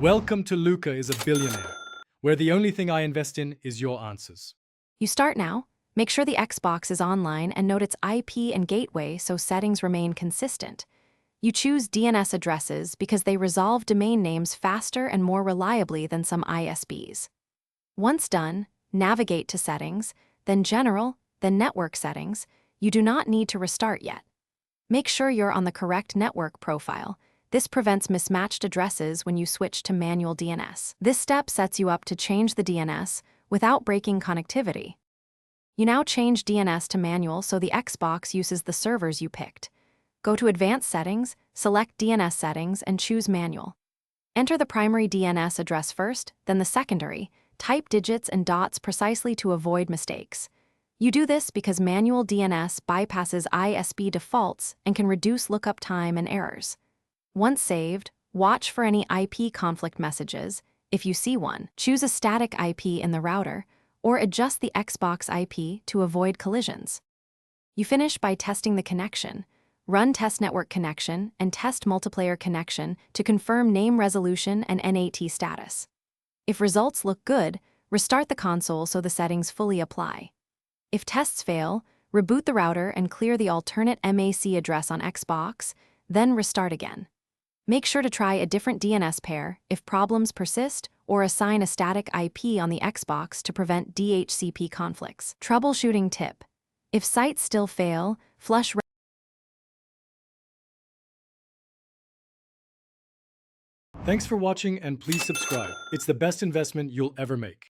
Welcome to Luca is a Billionaire, where the only thing I invest in is your answers. You start now. Make sure the Xbox is online and note its IP and gateway so settings remain consistent. You choose DNS addresses because they resolve domain names faster and more reliably than some ISPs. Once done, navigate to Settings, then General, then Network Settings. You do not need to restart yet. Make sure you're on the correct network profile. This prevents mismatched addresses when you switch to manual DNS. This step sets you up to change the DNS without breaking connectivity. You now change DNS to manual so the Xbox uses the servers you picked. Go to Advanced Settings, select DNS Settings, and choose Manual. Enter the primary DNS address first, then the secondary. Type digits and dots precisely to avoid mistakes. You do this because manual DNS bypasses ISP defaults and can reduce lookup time and errors. Once saved, watch for any IP conflict messages. If you see one, choose a static IP in the router, or adjust the Xbox IP to avoid collisions. You finish by testing the connection. Run test network connection and test multiplayer connection to confirm name resolution and NAT status. If results look good, restart the console so the settings fully apply. If tests fail, reboot the router and clear the alternate MAC address on Xbox, then restart again. Make sure to try a different DNS pair if problems persist, or assign a static IP on the Xbox to prevent DHCP conflicts. Troubleshooting tip: if sites still fail, flush. Thanks for watching and please subscribe. It's the best investment you'll ever make.